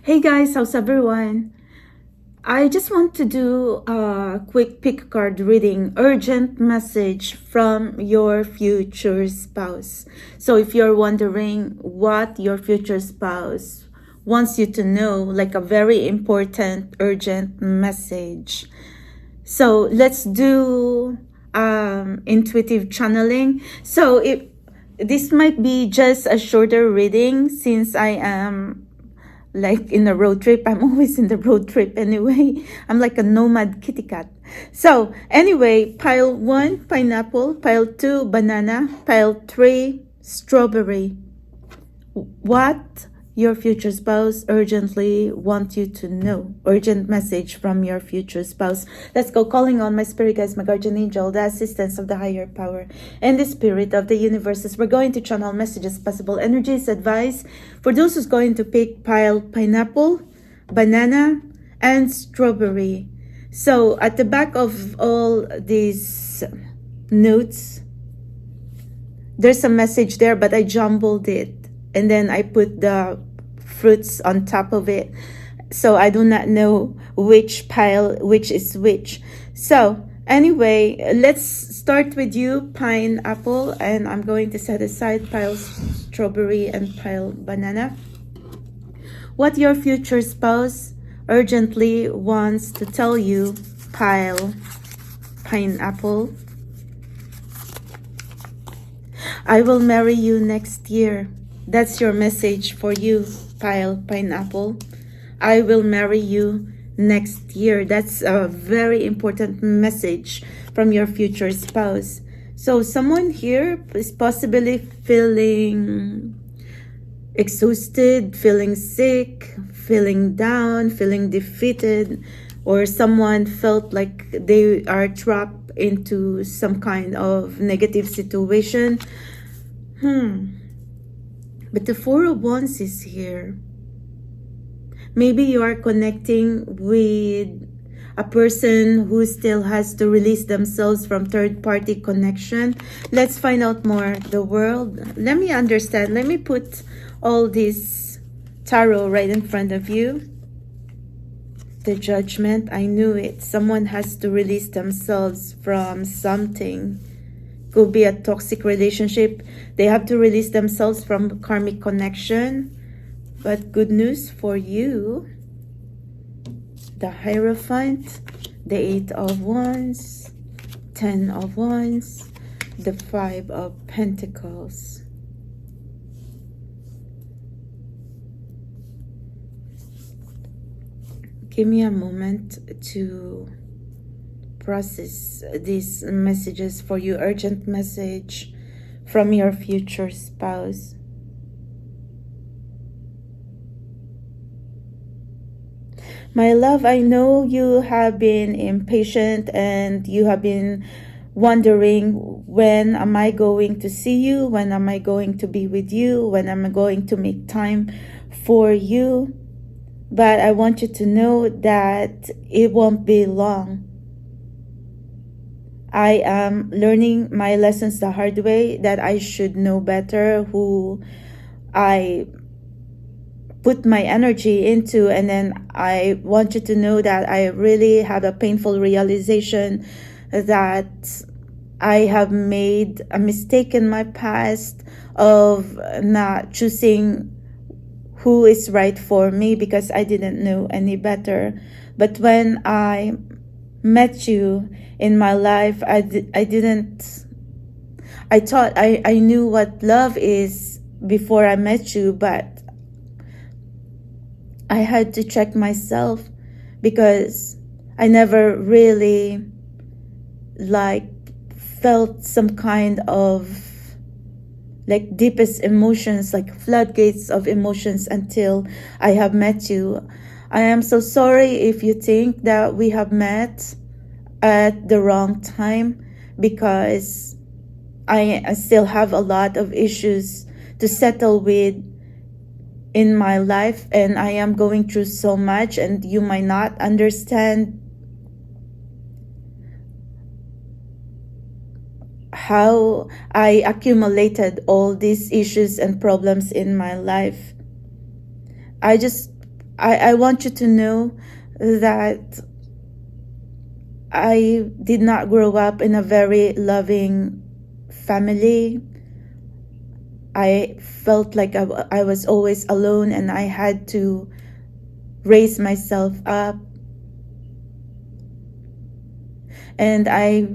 Hey guys, how's everyone? I just want to do a quick pick card reading, urgent message from your future spouse. So if you're wondering what your future spouse wants you to know, like a very important urgent message. So let's do intuitive channeling. So if this might be just a shorter reading since I am like in a road trip. I'm always in the road trip anyway. I'm like a nomad kitty cat. So anyway, pile 1, pineapple. Pile 2, banana. Pile 3, strawberry. What your future spouse urgently wants you to know. Urgent message from your future spouse. Let's go. Calling on my spirit guides, my guardian angel, the assistance of the higher power, and the spirit of the universes. We're going to channel messages, possible energies, advice for those who's going to pick pile pineapple, banana, and strawberry. So at the back of all these notes, there's a message there, but I jumbled it. And then I put the fruits on top of it. So I do not know which pile, which is which. So anyway, let's start with you, pineapple. And I'm going to set aside pile strawberry and pile banana. What your future spouse urgently wants to tell you, pile pineapple. I will marry you next year. That's your message for you, pile pineapple. I will marry you next year. That's a very important message from your future spouse. So someone here is possibly feeling exhausted, feeling sick, feeling down, feeling defeated, or someone felt like they are trapped into some kind of negative situation. But the Four of Wands is here. Maybe you are connecting with a person who still has to release themselves from third-party connection. Let's find out more. The world. Let me understand. Let me put all this tarot right in front of you. The Judgment. I knew it. Someone has to release themselves from something. Could be a toxic relationship. They have to release themselves from karmic connection. But good news for you. The Hierophant, the 8 of Wands, 10 of Wands, the 5 of Pentacles. Give me a moment to process these messages for you. Urgent message from your future spouse. My love, I know you have been impatient and you have been wondering, when am I going to see you? When am I going to be with you? When am I going to make time for you? But I want you to know that it won't be long. I am learning my lessons the hard way, that I should know better who I put my energy into. And then I want you to know that I really have a painful realization that I have made a mistake in my past of not choosing who is right for me because I didn't know any better. But when I met you in my life, I thought I knew what love is before I met you, but I had to check myself because I never really felt some kind of deepest emotions, like floodgates of emotions, until I have met you. I am so sorry if you think that we have met at the wrong time, because I still have a lot of issues to settle with in my life, and I am going through so much, and you might not understand how I accumulated all these issues and problems in my life. I just I want you to know that I did not grow up in a very loving family. I felt like I was always alone, and I had to raise myself up. And I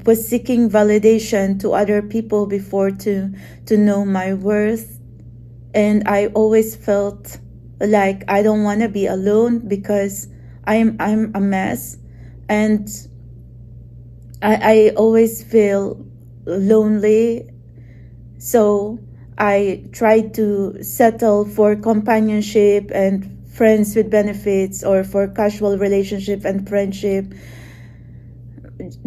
was seeking validation to other people before to know my worth. And I always felt like I don't want to be alone because I'm a mess. And I always feel lonely. So I tried to settle for companionship and friends with benefits, or for casual relationship and friendship,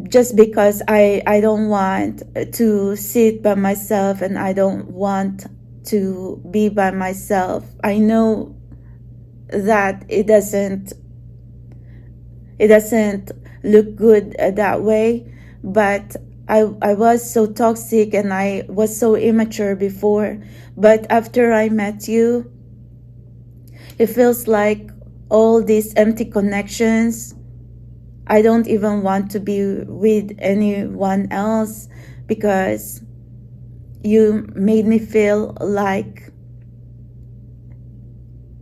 just because I don't want to sit by myself, and I don't want to be by myself. I know that it doesn't look good that way, but I was so toxic and I was so immature before. But after I met you, it feels like all these empty connections, I don't even want to be with anyone else, because you made me feel like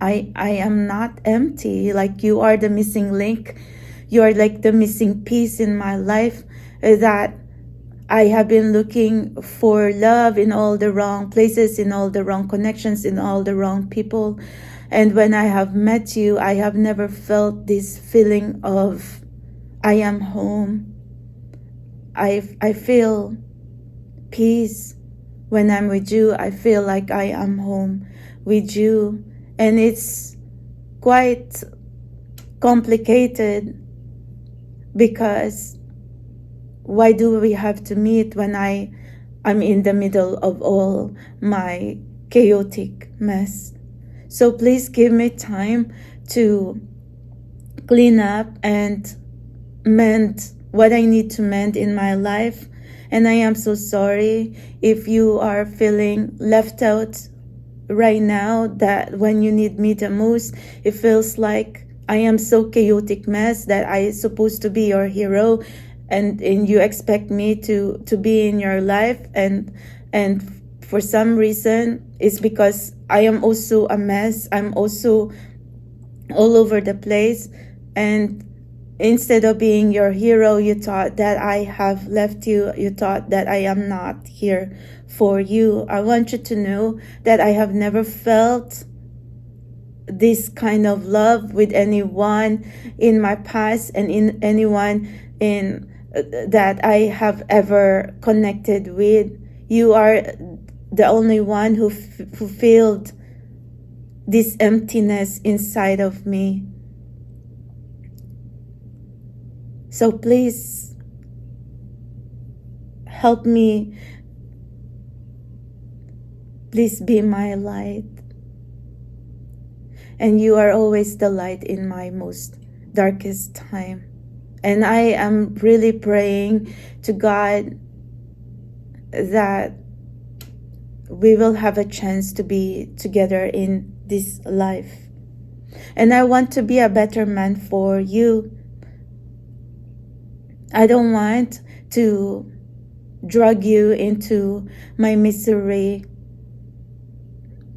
I am not empty. Like you are the missing link. You are like the missing piece in my life, that I have been looking for love in all the wrong places, in all the wrong connections, in all the wrong people. And when I have met you, I have never felt this feeling of I am home. I feel peace when I'm with you. I feel like I am home with you. And it's quite complicated, because why do we have to meet when I'm in the middle of all my chaotic mess? So please give me time to clean up and mend what I need to mend in my life. And I am so sorry if you are feeling left out right now, that when you need me the most, it feels like I am so chaotic mess that I supposed to be your hero, and you expect me to be in your life, and for some reason it's because I am also a mess. I'm also all over the place, and instead of being your hero, you thought that I have left you. You thought that I am not here for you. I want you to know that I have never felt this kind of love with anyone in my past, and in anyone in that I have ever connected with. You are the only one who fulfilled this emptiness inside of me. So please help me. Please be my light. And you are always the light in my most darkest time. And I am really praying to God that we will have a chance to be together in this life. And I want to be a better man for you. I don't want to drag you into my misery.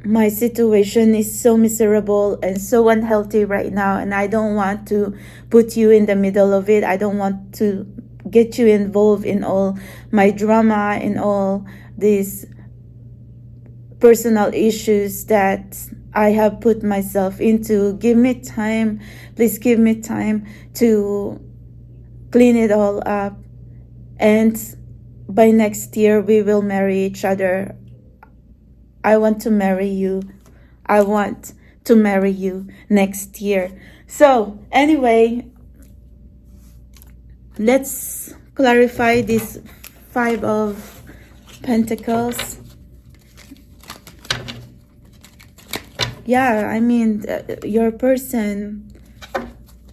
My situation is so miserable and so unhealthy right now, and I don't want to put you in the middle of it. I don't want to get you involved in all my drama, in all these personal issues that I have put myself into. Give me time. Please give me time to clean it all up. And by next year, we will marry each other. I want to marry you. I want to marry you next year. So anyway, let's clarify this 5 of Pentacles. Yeah, I mean, your person,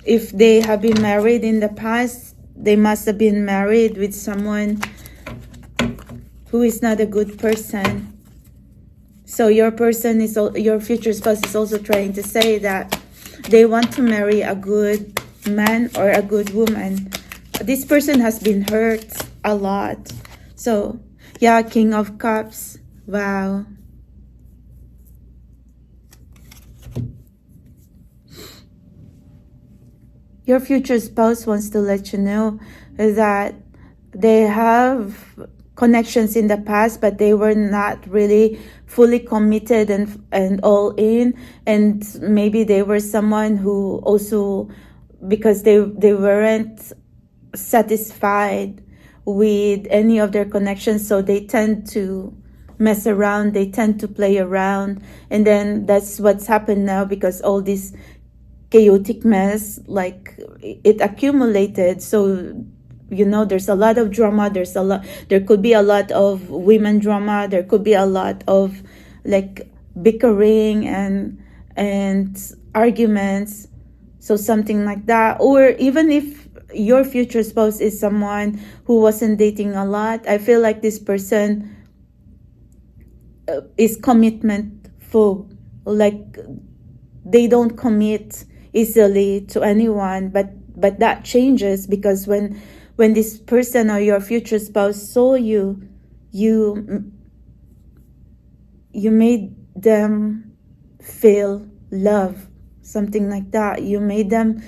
if they have been married in the past, they must have been married with someone who is not a good person. So your person is, your future spouse is also trying to say that they want to marry a good man or a good woman. This person has been hurt a lot. So yeah, King of Cups. Wow. Your future spouse wants to let you know that they have connections in the past, but they were not really fully committed and all in. And maybe they were someone who also, because they weren't satisfied with any of their connections, so they tend to mess around, they tend to play around. And then that's what's happened now, because all this chaotic mess, like, it accumulated. So there's a lot of drama, there could be a lot of women drama, there could be a lot of like bickering and arguments, so something like that. Or even if your future spouse is someone who wasn't dating a lot, I feel like this person is commitment full, like they don't commit easily to anyone, but that changes, because when this person or your future spouse saw you made them feel love, something like that. You made them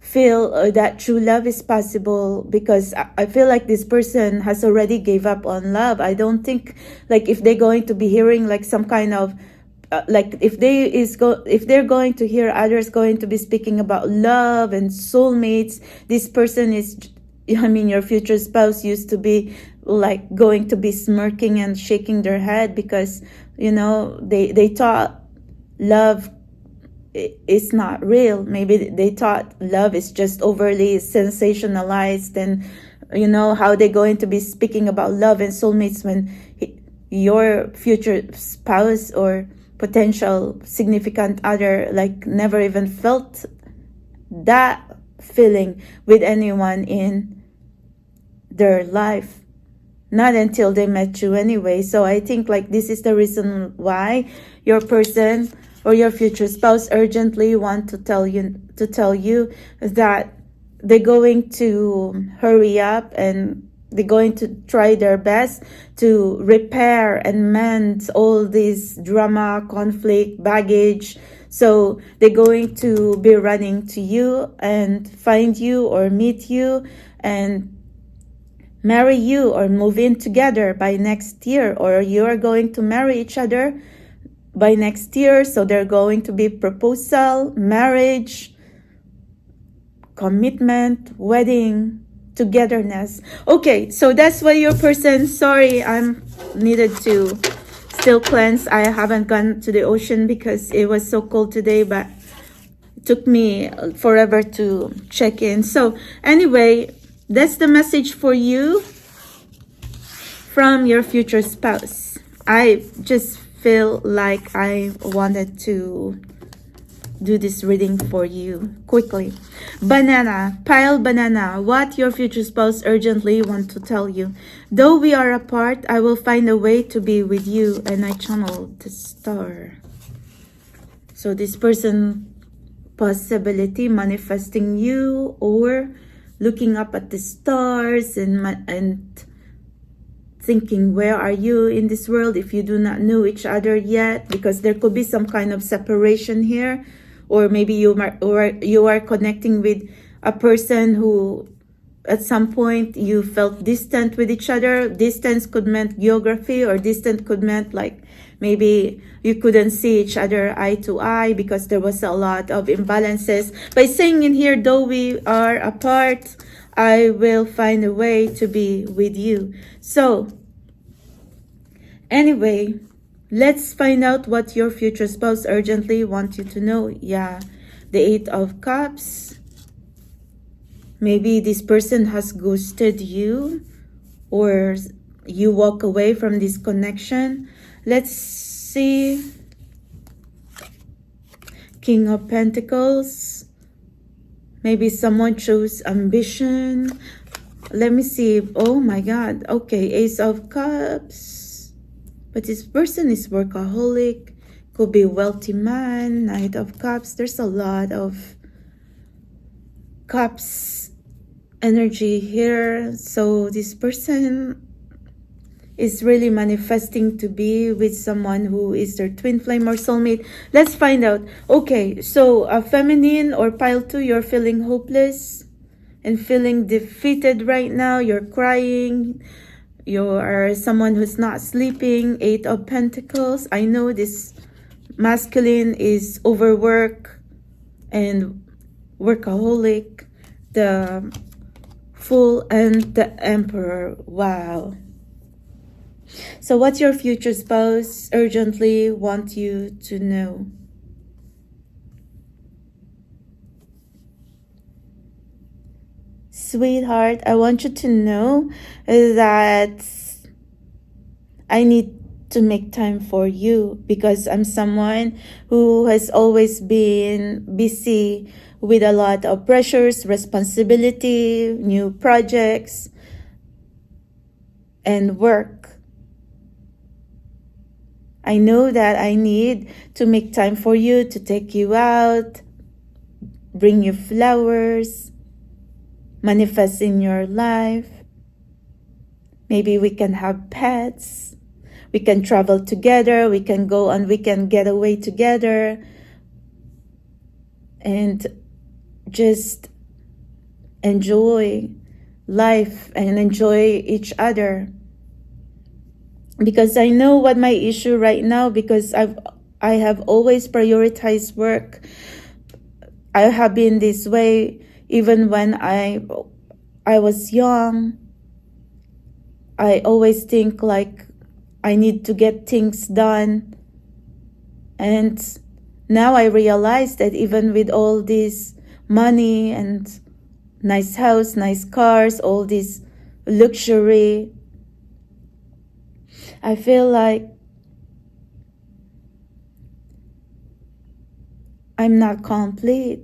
feel that true love is possible, because I feel like this person has already gave up on love. I don't think, like, if they're going to be hearing like some kind of like, if they're going to hear others going to be speaking about love and soulmates, this person is, your future spouse used to be like going to be smirking and shaking their head, because they thought love is not real. Maybe they thought love is just overly sensationalized, and how they're going to be speaking about love and soulmates when your future spouse or potential significant other like never even felt that feeling with anyone in their life, not until they met you anyway. So I think like this is the reason why your person or your future spouse urgently want to tell you that they're going to hurry up, and they're going to try their best to repair and mend all this drama, conflict, baggage. So they're going to be running to you and find you or meet you and marry you or move in together by next year, or you are going to marry each other by next year. So they're going to be proposal, marriage, commitment, wedding, togetherness. Okay, so that's why your person, sorry, I'm needed to still cleanse. I haven't gone to the ocean because it was so cold today, but it took me forever to check in. So anyway, that's the message for you from your future spouse. I just feel like I wanted to do this reading for you quickly. Banana, pile banana, what your future spouse urgently want to tell you. Though we are apart, I will find a way to be with you. And I channel the star. So this person, possibility manifesting you, or looking up at the stars and thinking, where are you in this world if you do not know each other yet? Because there could be some kind of separation here. Or maybe you are connecting with a person who at some point you felt distant with each other. Distance could mean geography, or distance could mean like maybe you couldn't see each other eye to eye because there was a lot of imbalances. By saying in here, though we are apart, I will find a way to be with you. So anyway, let's find out what your future spouse urgently wants you to know. Yeah, the 8 of Cups. Maybe this person has ghosted you, or you walk away from this connection. Let's see. King of Pentacles. Maybe someone chose ambition. Let me see. Oh my God. Okay, Ace of Cups. But this person is workaholic, could be wealthy man, Knight of Cups. There's a lot of Cups energy here. So this person is really manifesting to be with someone who is their twin flame or soulmate. Let's find out. Okay, so a feminine or pile 2, you're feeling hopeless and feeling defeated right now. You're crying. You are someone who's not sleeping. 8 of Pentacles. I know this masculine is overwork and workaholic. The Fool and the Emperor. Wow. So what's your future spouse urgently want you to know? Sweetheart, I want you to know that I need to make time for you because I'm someone who has always been busy with a lot of pressures, responsibility, new projects, and work. I know that I need to make time for you, to take you out, bring you flowers, manifest in your life. Maybe we can have pets. We can travel together. We can go on weekend getaway together. And just enjoy life and enjoy each other. Because I know what my issue right now, because I have always prioritized work. I have been this way even when I was young. I always think like I need to get things done. And now I realize that even with all this money and nice house, nice cars, all this luxury, I feel like I'm not complete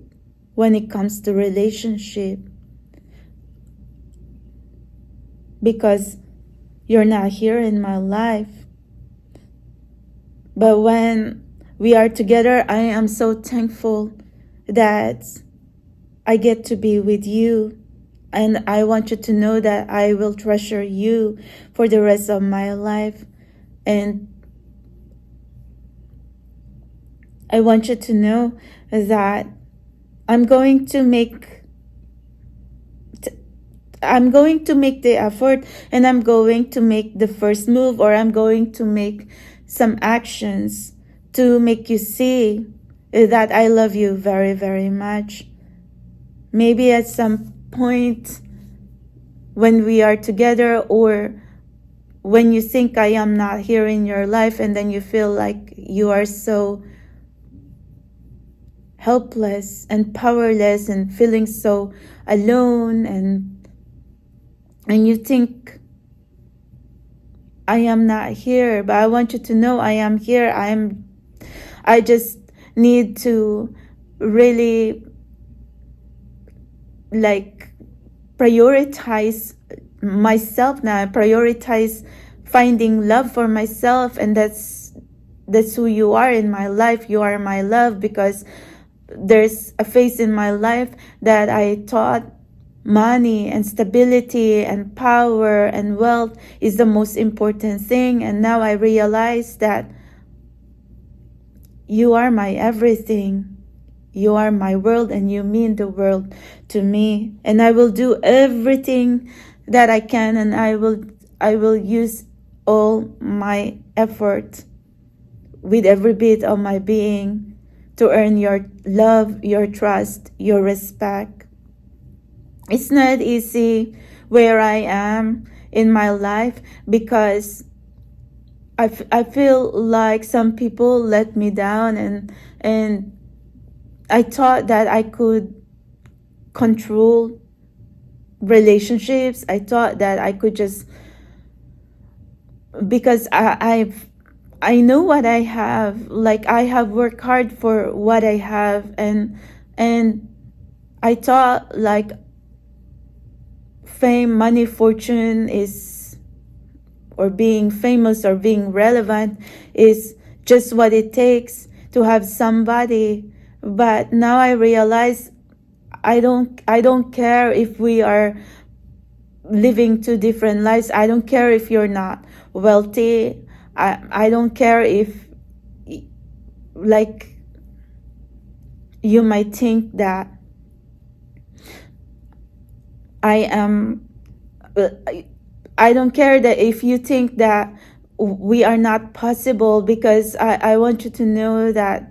when it comes to relationship, because you're not here in my life. But when we are together, I am so thankful that I get to be with you. And I want you to know that I will treasure you for the rest of my life. And I want you to know that I'm going to make the effort, and I'm going to make the first move, or I'm going to make some actions to make you see that I love you very, very much. Maybe at some point when we are together, or when you think I am not here in your life, and then you feel like you are so helpless and powerless and feeling so alone, and you think I am not here. But I want you to know I am here. I just need to really like prioritize myself now. Prioritize finding love for myself, and that's who you are in my life. You are my love, because there's a phase in my life that I thought money and stability and power and wealth is the most important thing, and now I realize that you are my everything. You are my world, and you mean the world to me. And I will do everything that I can, and I will use all my effort with every bit of my being to earn your love, your trust, your respect. It's not easy where I am in my life, because I feel like some people let me down, and I thought that I could control relationships. I thought that I could just, because I know what I have. Like, I have worked hard for what I have, and I thought like fame, money, fortune is, or being famous or being relevant is just what it takes to have somebody. But now I realize I don't care if we are living two different lives. I don't care if you're not wealthy. I don't care if, like, you might think that I am, I don't care that if you think that we are not possible, because I want you to know that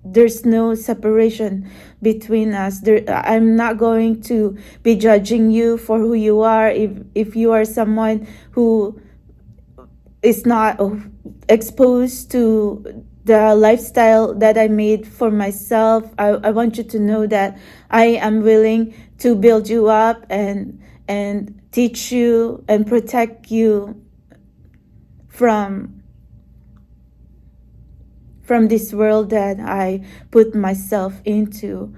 there's no separation between us. I'm not going to be judging you for who you are. If you are someone who is not exposed to the lifestyle that I made for myself, I want you to know that I am willing to build you up and teach you and protect you from this world that I put myself into.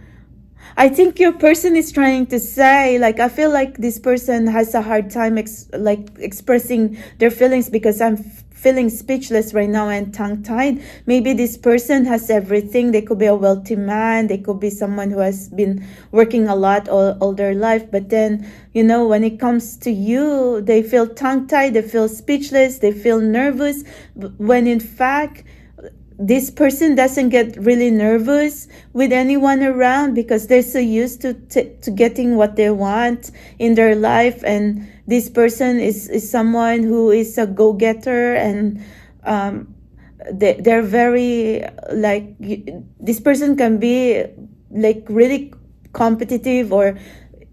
I think your person is trying to say, like, I feel like this person has a hard time expressing their feelings, because I'm feeling speechless right now and tongue-tied. Maybe this person has everything. They could be a wealthy man. They could be someone who has been working a lot all their life. But then, you know, when it comes to you, they feel tongue-tied. They feel speechless. They feel nervous. When in fact, this person doesn't get really nervous with anyone around, because they're so used to getting what they want in their life. And this person is someone who is a go-getter, and they're very, like, this person can be like really competitive, or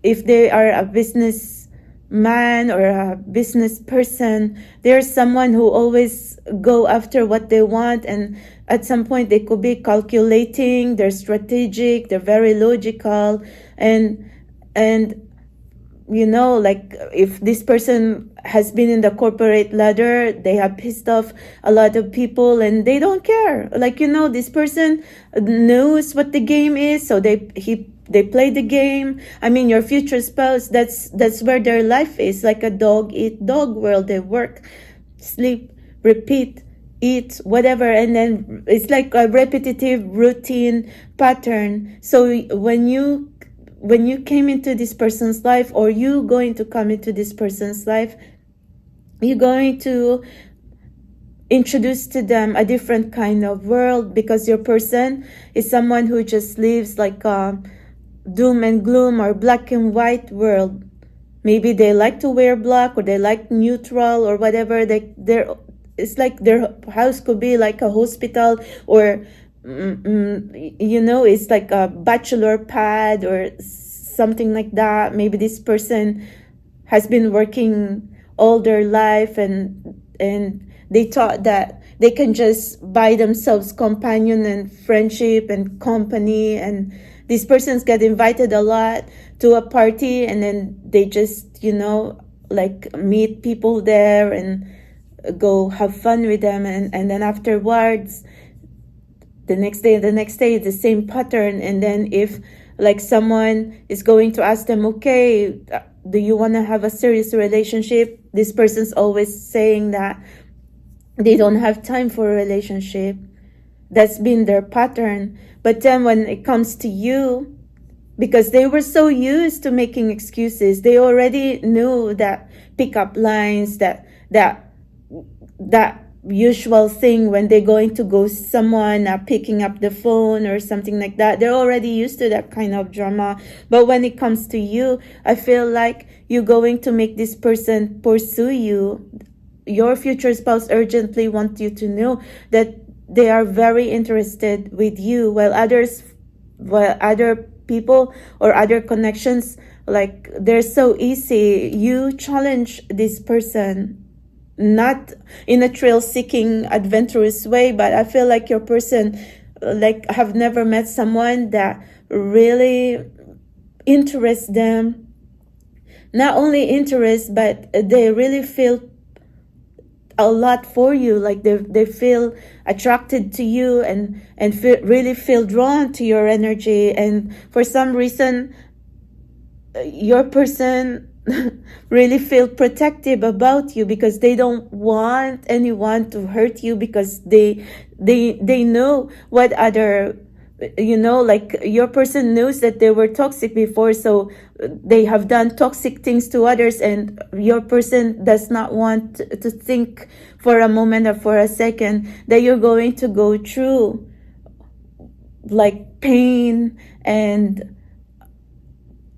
if they are a business man or a business person, there's someone who always go after what they want, and at some point they could be calculating, they're strategic, they're very logical, and you know, like, if this person has been in the corporate ladder, they have pissed off a lot of people and they don't care. Like, you know, this person knows what the game is, so they play the game. I mean, your future spouse, that's where their life is, like a dog eat dog world. They work, sleep, repeat, eat, whatever, and then it's like a repetitive routine pattern. So when you came into this person's life, or you going to come into this person's life, you're going to introduce to them a different kind of world, because your person is someone who just lives like doom and gloom or black and white world. Maybe they like to wear black, or they like neutral, or whatever. It's like their house could be like a hospital, or you know, it's like a bachelor pad or something like that. Maybe this person has been working all their life, and they thought that they can just buy themselves companion and friendship and company, and these persons get invited a lot to a party, and then they just, you know, like, meet people there and go have fun with them, and then afterwards, the next day, the same pattern. And then if, like, someone is going to ask them, okay, do you want to have a serious relationship? This person's always saying that they don't have time for a relationship. That's been their pattern. But then when it comes to you, because they were so used to making excuses, they already knew that pickup lines, that usual thing when they're going to ghost someone, picking up the phone or something like that. They're already used to that kind of drama. But when it comes to you, I feel like you're going to make this person pursue you. Your future spouse urgently wants you to know that they are very interested with you, while other people or other connections, like, they're so easy. You challenge this person, not in a thrill-seeking, adventurous way, but I feel like your person, like, have never met someone that really interests them. Not only interest, but they really feel a lot for you. Like, they feel attracted to you and really feel drawn to your energy. And for some reason, your person really feel protective about you, because they don't want anyone to hurt you, because they know what other, like your person knows that they were toxic before, so they have done toxic things to others, and your person does not want to think for a moment or for a second that you're going to go through like pain and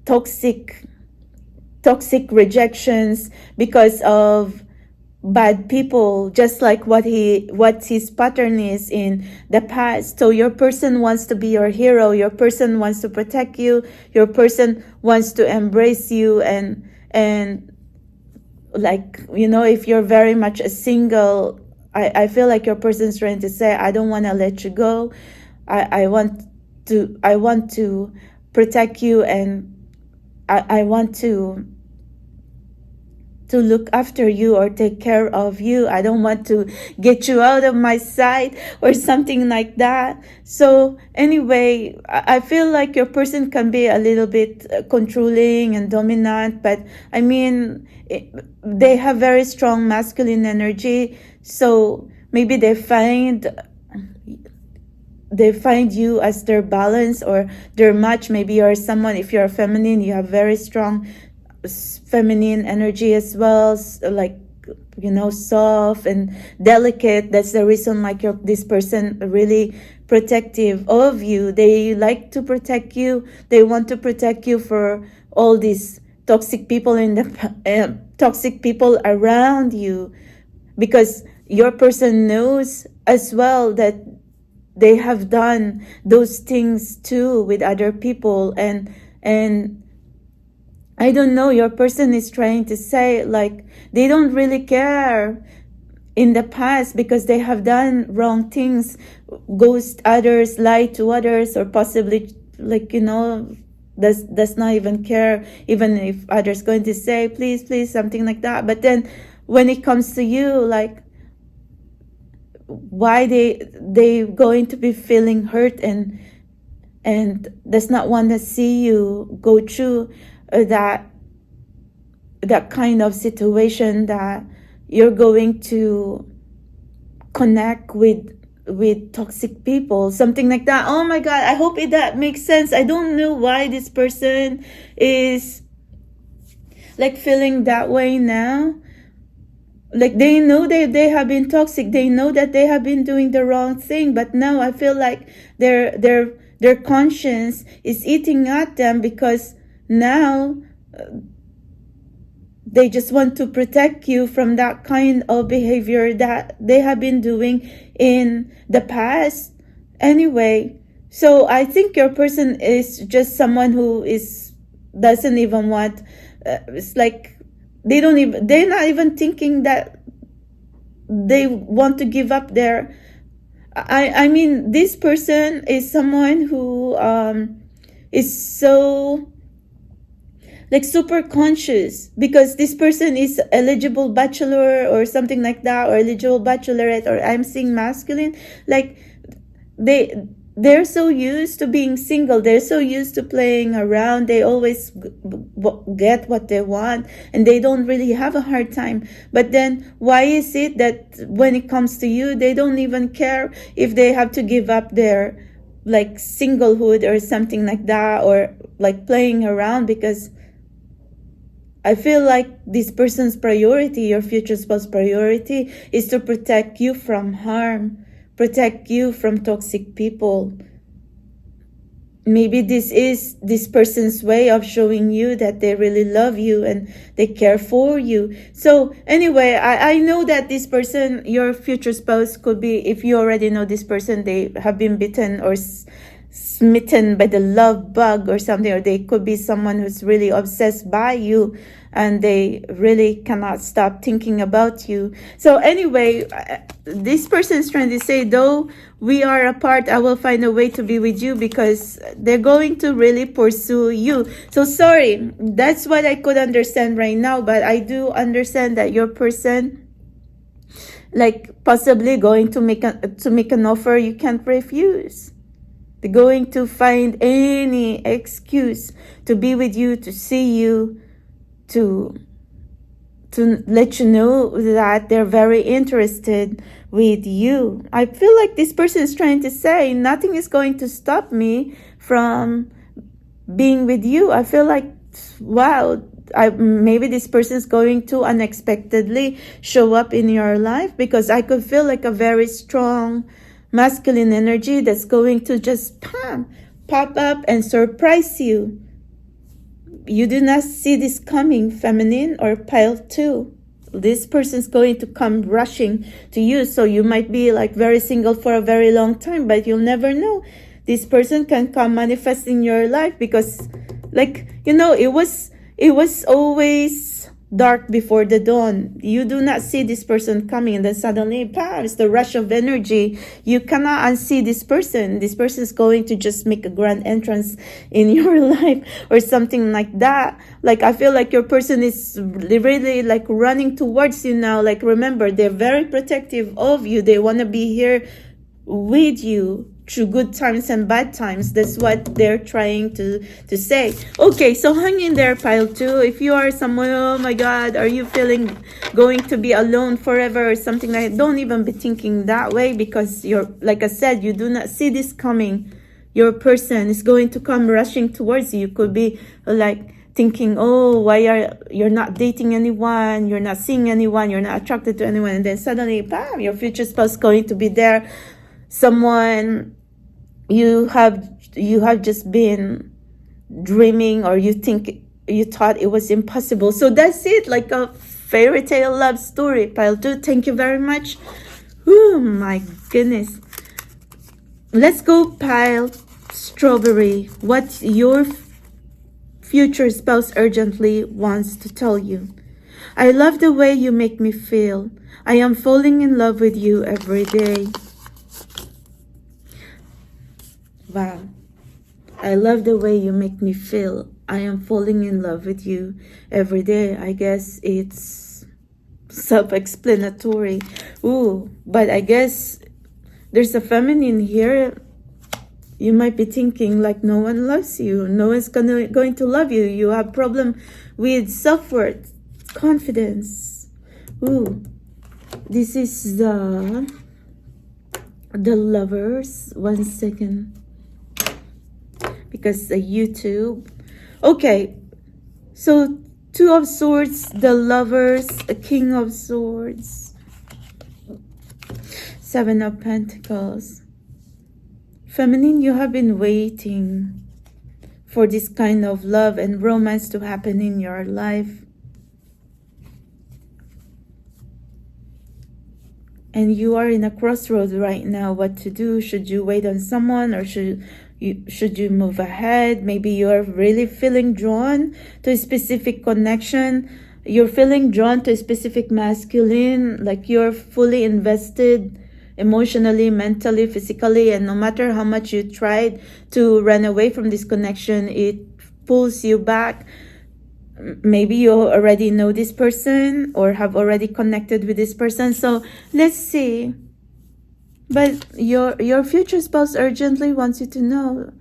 toxic rejections because of bad people, just like what his pattern is in the past. So your person wants to be your hero, your person wants to protect you, your person wants to embrace you, and like, if you're very much a single, I feel like your person's trying to say, I don't want to let you go. I want to protect you, and I want to look after you or take care of you. I don't want to get you out of my sight or something like that. So anyway, I feel like your person can be a little bit controlling and dominant, but I mean, they have very strong masculine energy. So maybe they find you as their balance or their match. Maybe you're someone, if you're feminine, you have very strong feminine energy as well, like, soft and delicate. That's the reason, like, this person really protective of you. They like to protect you. They want to protect you for all these toxic people toxic people around you, because your person knows as well that they have done those things too with other people, and I don't know, your person is trying to say, like, they don't really care in the past because they have done wrong things, ghost others, lie to others, or possibly, like, does not even care, even if others going to say, please, something like that. But then when it comes to you, like, why they going to be feeling hurt and does not want to see you go through that kind of situation, that you're going to connect with toxic people, something like that. Oh my God, I hope that makes sense. I don't know why this person is like feeling that way now. Like, they know they have been toxic, they know that they have been doing the wrong thing, but now I feel like their conscience is eating at them, because now they just want to protect you from that kind of behavior that they have been doing in the past. Anyway, so I think your person is just someone who doesn't even want, it's like they're not even thinking that they want to give up their, I mean, this person is someone who is so, like, super conscious, because this person is eligible bachelor or something like that, or eligible bachelorette, or I'm seeing masculine. Like, they're so used to being single, they're so used to playing around, they always get what they want, and they don't really have a hard time. But then why is it that when it comes to you, they don't even care if they have to give up their, like, singlehood or something like that, or like playing around? Because I feel like this person's priority, your future spouse priority, is to protect you from harm, protect you from toxic people. Maybe this is this person's way of showing you that they really love you and they care for you. So anyway, I know that this person, your future spouse, could be, if you already know this person, they have been bitten or smitten by the love bug or something, or they could be someone who's really obsessed by you and they really cannot stop thinking about you. So anyway, this person is trying to say, though we are apart, I will find a way to be with you, because they're going to really pursue you. So sorry, that's what I could understand right now, but I do understand that your person, like, possibly going to make an offer you can't refuse. They're going to find any excuse to be with you, to see you, to let you know that they're very interested with you. I feel like this person is trying to say nothing is going to stop me from being with you. I feel like, wow, maybe this person is going to unexpectedly show up in your life, because I could feel like a very strong masculine energy that's going to just pop up and surprise you. You do not see this coming, feminine or pile 2. This person's going to come rushing to you. So you might be like very single for a very long time, but you'll never know. This person can come manifest in your life, because like, you know, it was always dark before the dawn. You do not see this person coming, and then suddenly, it's the rush of energy. You cannot unsee this person. This person is going to just make a grand entrance in your life or something like that. Like, I feel like your person is really like running towards you now. Like, remember, they're very protective of you. They want to be here with you through good times and bad times. That's what they're trying to say. Okay, so hang in there, pile 2. If you are someone, oh my God, are you feeling going to be alone forever or something like that? Don't even be thinking that way, because you're, like I said, you do not see this coming. Your person is going to come rushing towards you. You could be like thinking, oh, why you're not dating anyone, you're not seeing anyone, you're not attracted to anyone, and then suddenly, bam, your future spouse is going to be there. Someone you have just been dreaming, or you thought it was impossible. So that's it, like a fairy tale love story, pile 2. Thank you very much. Oh my goodness. Let's go, pile strawberry. What your future spouse urgently wants to tell you. I love the way you make me feel. I am falling in love with you every day. Wow. I love the way you make me feel. I am falling in love with you every day. I guess it's self-explanatory. Ooh, but I guess there's a feminine here. You might be thinking like, no one loves you. No one's going to love you. You have problem with self-worth, confidence. Ooh, this is the Lovers. 1 second. Because YouTube. Okay, so 2 of Swords, the Lovers, a King of Swords, 7 of Pentacles. Feminine, you have been waiting for this kind of love and romance to happen in your life. And you are in a crossroads right now, what to do. Should you wait on someone, or should you move ahead? Maybe you're really feeling drawn to a specific connection. You're feeling drawn to a specific masculine, like you're fully invested emotionally, mentally, physically, and no matter how much you tried to run away from this connection, it pulls you back. Maybe you already know this person or have already connected with this person. So let's see. But your future spouse urgently wants you to know.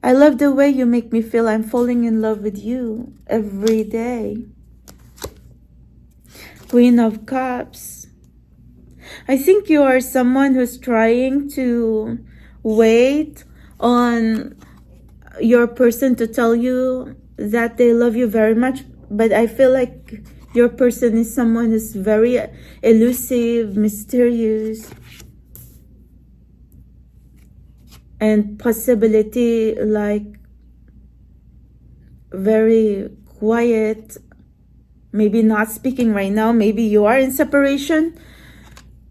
I love the way you make me feel. I'm falling in love with you every day. Queen of Cups. I think you are someone who's trying to wait on your person to tell you that they love you very much. But I feel like your person is someone who's very elusive, mysterious, and possibility like very quiet, maybe not speaking right now. Maybe you are in separation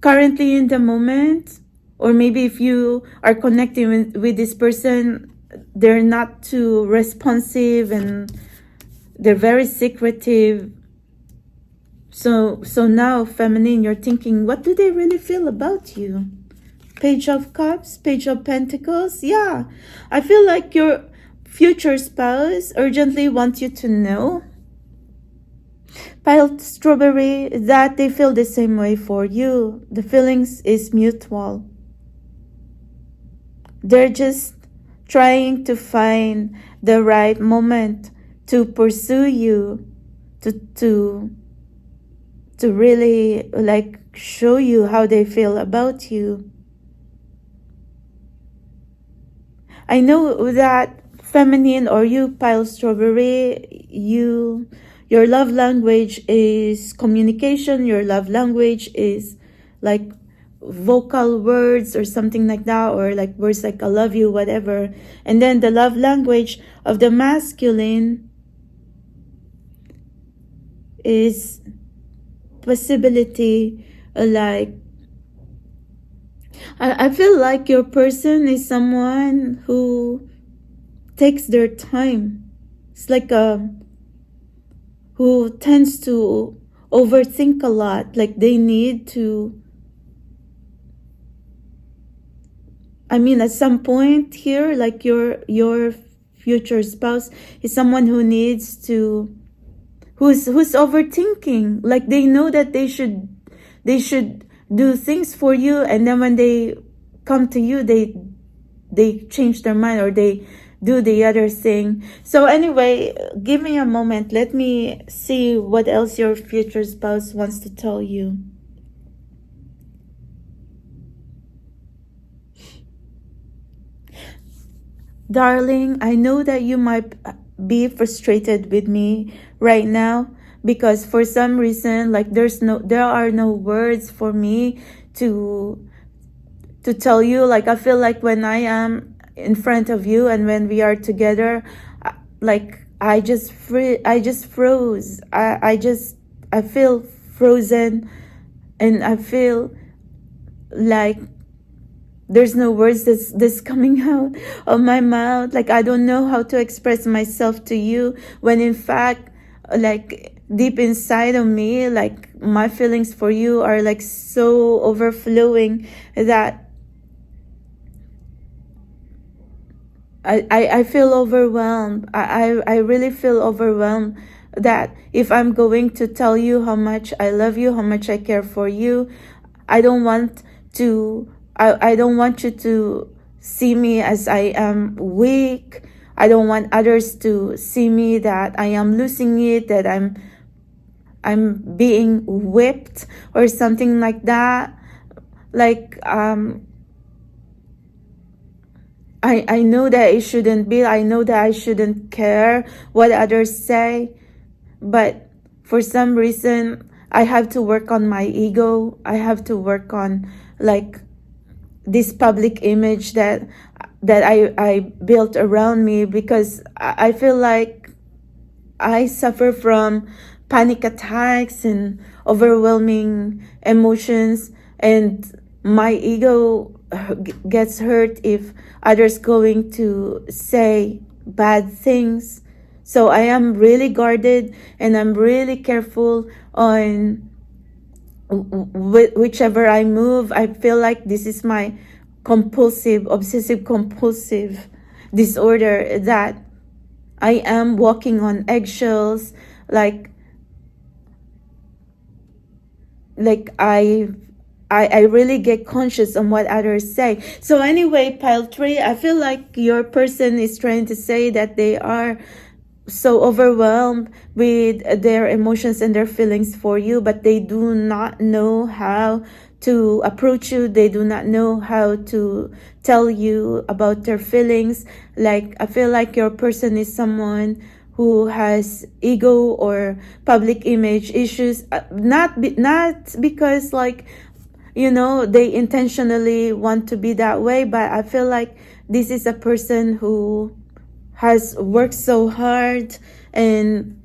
currently in the moment, or maybe if you are connecting with this person, they're not too responsive and they're very secretive. So now, feminine, you're thinking, what do they really feel about you? Page of Cups, Page of Pentacles. Yeah, I feel like your future spouse urgently wants you to know, Pile Strawberry, that they feel the same way for you. The feelings is mutual. They're just trying to find the right moment to pursue you, to really like show you how they feel about you. I know that feminine, or you, pile strawberry, your love language is communication. Your love language is like vocal words or something like that, or like words like I love you, whatever. And then the love language of the masculine is possibility, like I feel like your person is someone who takes their time. It's like who tends to overthink a lot, like they need to, I mean, at some point here, like your future spouse is someone who needs to, who's overthinking. Like they know that they should do things for you, and then when they come to you, they change their mind, or they do the other thing. So anyway, give me a moment. Let me see what else your future spouse wants to tell you. Darling, I know that you might be frustrated with me right now, because for some reason, like there are no words for me to tell you. Like I feel like when I am in front of you and when we are together, like I just froze. I feel frozen, and I feel like there's no words that's coming out of my mouth. Like I don't know how to express myself to you, when in fact, like deep inside of me, like my feelings for you are like so overflowing that I feel overwhelmed. I really feel overwhelmed, that if I'm going to tell you how much I love you, how much I care for you, I don't want you to see me as I am weak. I don't want others to see me that I am losing it, that I'm being whipped or something like that. Like I know that it shouldn't be. I know that I shouldn't care what others say, but for some reason I have to work on my ego. I have to work on like this public image that I built around me, because I feel like I suffer from panic attacks and overwhelming emotions, and my ego gets hurt if others going to say bad things. So I am really guarded, and I'm really careful on whichever I move. I feel like this is my obsessive compulsive disorder, that I am walking on eggshells. Like I really get conscious on what others say. So anyway, pile 3, I feel like your person is trying to say that they are so overwhelmed with their emotions and their feelings for you, but they do not know how to approach you. They do not know how to tell you about their feelings. Like I feel like your person is someone who has ego or public image issues, not because like, you know, they intentionally want to be that way, but I feel like this is a person who has worked so hard, and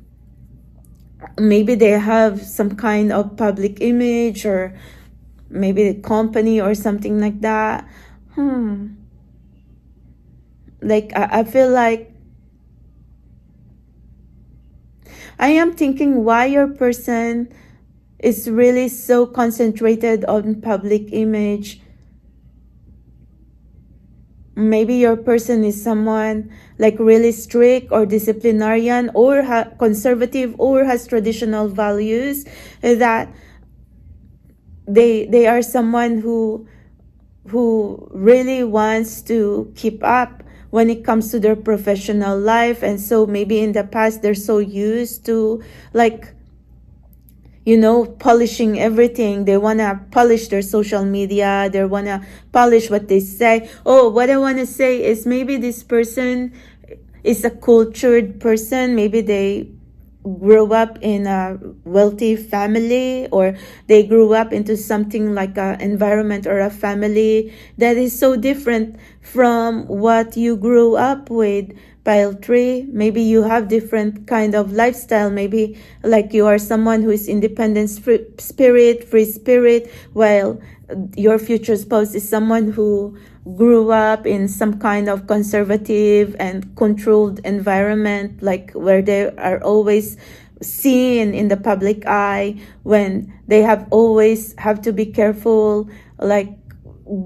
maybe they have some kind of public image, or maybe a company or something like that. Like I feel like I am thinking why your person is really so concentrated on public image. Maybe your person is someone like really strict or disciplinarian, or conservative, or has traditional values, that they are someone who really wants to keep up when it comes to their professional life. And so maybe in the past they're so used to like, polishing everything. They want to polish their social media. They want to polish what they say. Oh, what I want to say is maybe this person is a cultured person. Maybe they grew up in a wealthy family, or they grew up into something like an environment or a family that is so different from what you grew up with. Pile 3, maybe you have different kind of lifestyle. Maybe like you are someone who is independent free spirit, while your future spouse is someone who grew up in some kind of conservative and controlled environment, like where they are always seen in the public eye, when they always have to be careful, like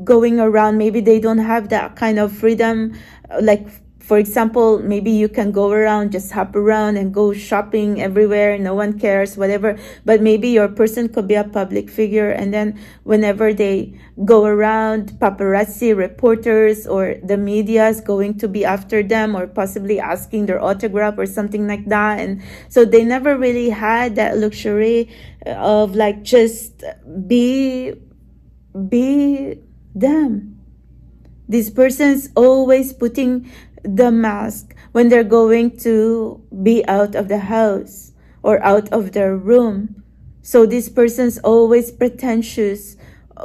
going around. Maybe they don't have that kind of freedom. Like, for example, maybe you can go around, just hop around and go shopping everywhere. No one cares, whatever. But maybe your person could be a public figure. And then whenever they go around, paparazzi, reporters, or the media is going to be after them, or possibly asking their autograph or something like that. And so they never really had that luxury of like just be them. This person's always putting the mask when they're going to be out of the house or out of their room. So this person's always pretentious.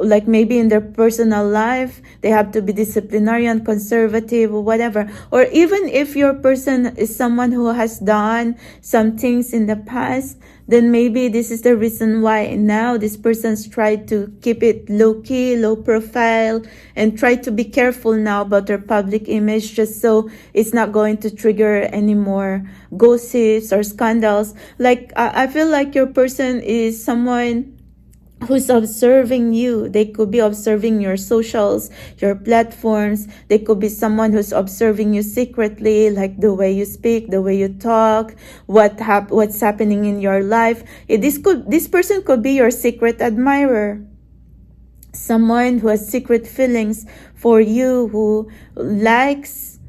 Like maybe in their personal life, they have to be disciplinarian, conservative, or whatever. Or even if your person is someone who has done some things in the past, then maybe this is the reason why now this person's tried to keep it low-key, low profile, and try to be careful now about their public image, just so it's not going to trigger any more gossips or scandals. Like, I feel like your person is someone who's observing you. They could be observing your socials, your platforms. They could be someone who's observing you secretly, like the way you speak, the way you talk, what's happening in your life. This person could be your secret admirer. Someone who has secret feelings for you, who likes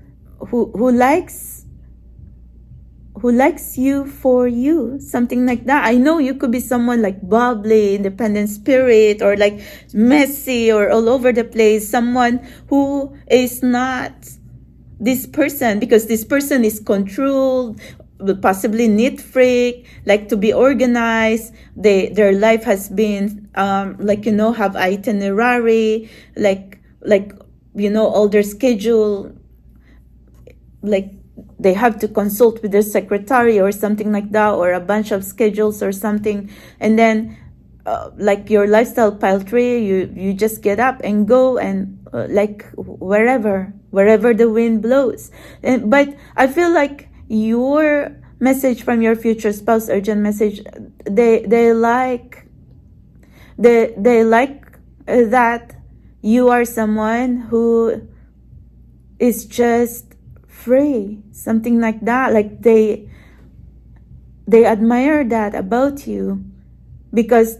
you for you, something like that. I know you could be someone like bubbly, independent spirit, or like messy or all over the place. Someone who is not this person, because this person is controlled, possibly neat freak, like to be organized. Their life has been have itinerary, like all their schedule, like they have to consult with their secretary or something like that, or a bunch of schedules or something. And then like your lifestyle, pile 3, you just get up and go and like wherever the wind blows. But I feel like your message from your future spouse, urgent message, they like that you are someone who is just free, something like that. Like they admire that about you, because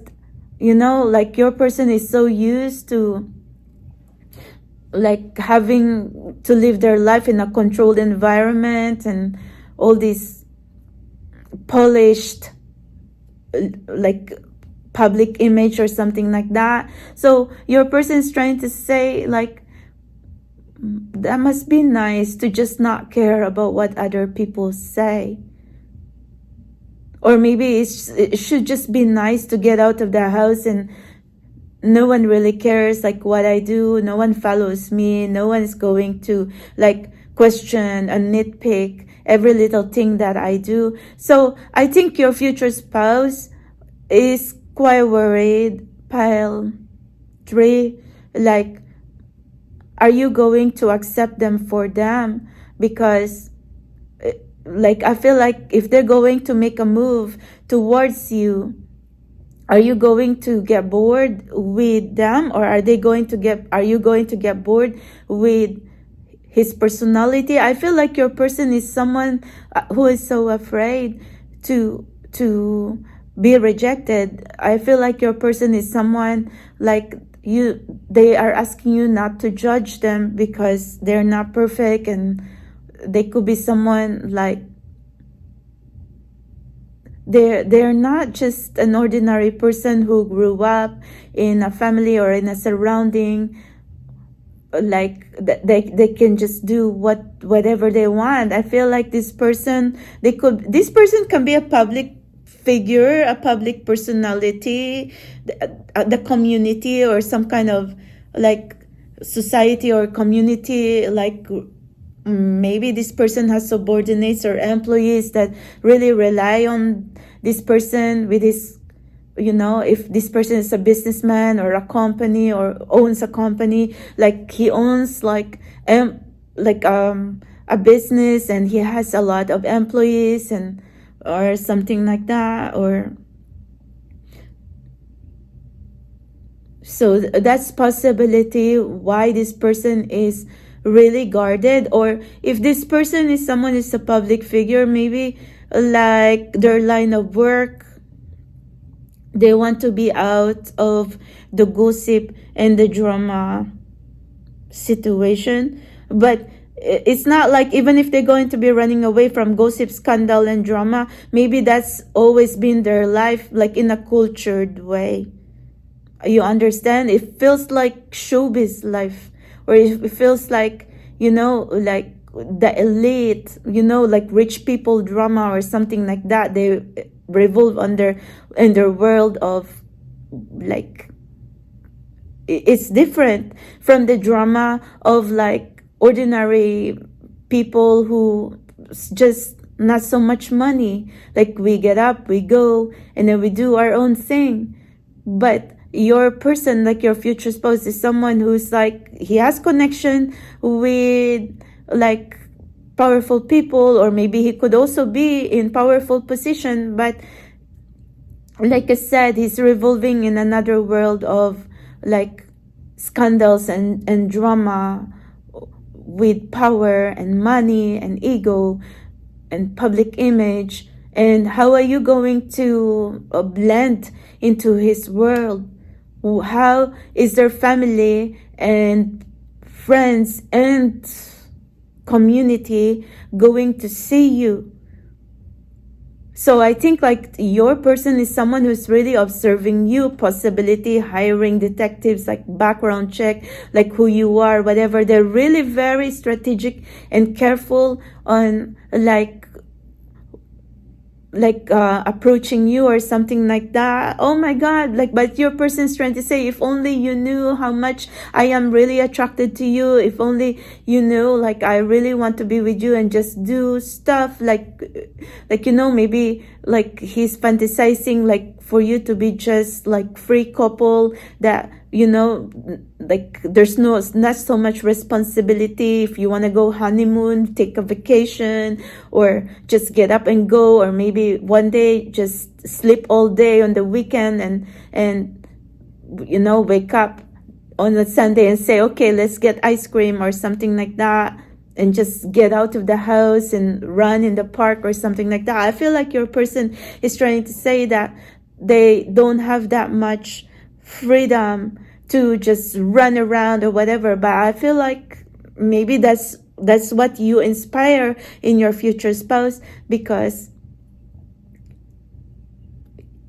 like your person is so used to like having to live their life in a controlled environment and all these polished like public image or something like that. So your person is trying to say like, that must be nice to just not care about what other people say. Or maybe it should just be nice to get out of the house and no one really cares like what I do. No one follows me. No one is going to like question and nitpick every little thing that I do. So I think your future spouse is quite worried, pile 3, like, are you going to accept them for them? Because like I feel like if they're going to make a move towards you, are you going to get bored with them, or are you going to get bored with his personality? I feel like your person is someone who is so afraid to be rejected. I feel like your person is someone like they are asking you not to judge them because they're not perfect, and they could be someone like they're not just an ordinary person who grew up in a family or in a surrounding like they can just do whatever they want. I feel like this person can be a public figure, a public personality, the community, or some kind of like society or community. Like maybe this person has subordinates or employees that really rely on this person with his, if this person is a businessman or a company or owns a company, like he owns like a business and he has a lot of employees and or something like that. Or so that's possibility why this person is really guarded. Or if this person is someone who's a public figure, maybe like their line of work, they want to be out of the gossip and the drama situation. But it's not like even if they're going to be running away from gossip, scandal, and drama, maybe that's always been their life, like in a cultured way. You understand? It feels like showbiz life, or it feels like, like the elite, like rich people drama or something like that. They revolve in their world of like, it's different from the drama of like ordinary people who just not so much money. Like we get up, we go, and then we do our own thing. But your person, like your future spouse, is someone who's like, he has connection with like powerful people, or maybe he could also be in powerful position, but like I said, he's revolving in another world of like scandals and drama with power and money and ego and public image. And how are you going to blend into his world? How is their family and friends and community going to see you? So I think like your person is someone who's really observing you, possibility hiring detectives, like background check, like who you are, whatever. They're really very strategic and careful on approaching you or something like that. Oh my God, like, but your person's trying to say, if only you knew how much I am really attracted to you, if only you knew, like, I really want to be with you and just do stuff like maybe like he's fantasizing like for you to be just like free couple that, like there's not so much responsibility. If you want to go honeymoon, take a vacation, or just get up and go, or maybe one day just sleep all day on the weekend and wake up on a Sunday and say, okay, let's get ice cream or something like that, and just get out of the house and run in the park or something like that. I feel like your person is trying to say that they don't have that much freedom to just run around or whatever. But I feel like maybe that's what you inspire in your future spouse, because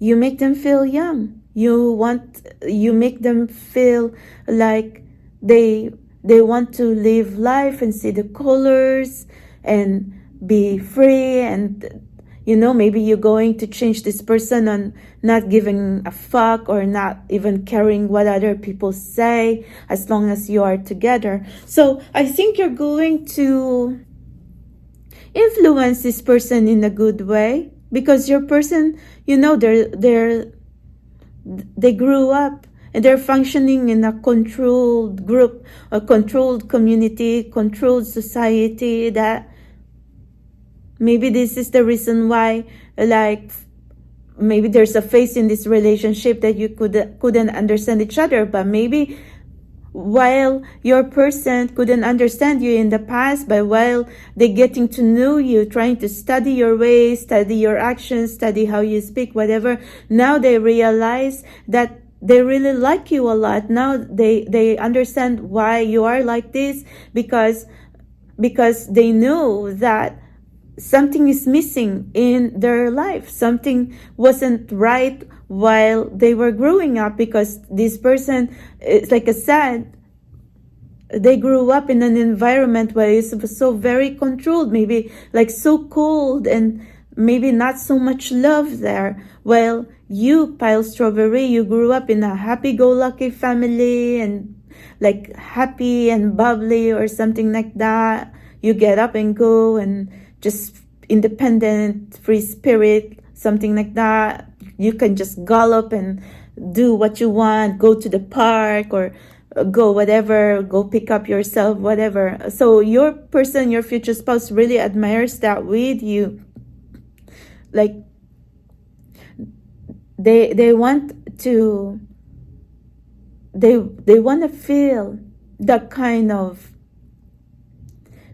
you make them feel young. You make them feel like they want to live life and see the colors and be free. And maybe you're going to change this person on not giving a fuck or not even caring what other people say, as long as you are together. So I think you're going to influence this person in a good way, because your person, they grew up and they're functioning in a controlled group, a controlled community, controlled society, that maybe this is the reason why, like, maybe there's a phase in this relationship that you couldn't understand each other. But maybe while your person couldn't understand you in the past, but while they're getting to know you, trying to study your ways, study your actions, study how you speak, whatever, now they realize that they really like you a lot. Now they understand why you are like this, because they know that something is missing in their life. Something wasn't right while they were growing up, because this person, it's like I said, they grew up in an environment where it was so very controlled, maybe like so cold, and maybe not so much love there. Well, you, Pile Strawberry, you grew up in a happy-go-lucky family, and like happy and bubbly or something like that. You get up and go, and just independent, free spirit, something like that. You can just gallop and do what you want, go to the park, or go whatever, go pick up yourself, whatever. So your person, your future spouse, really admires that with you. Like they want to, they want to feel that kind of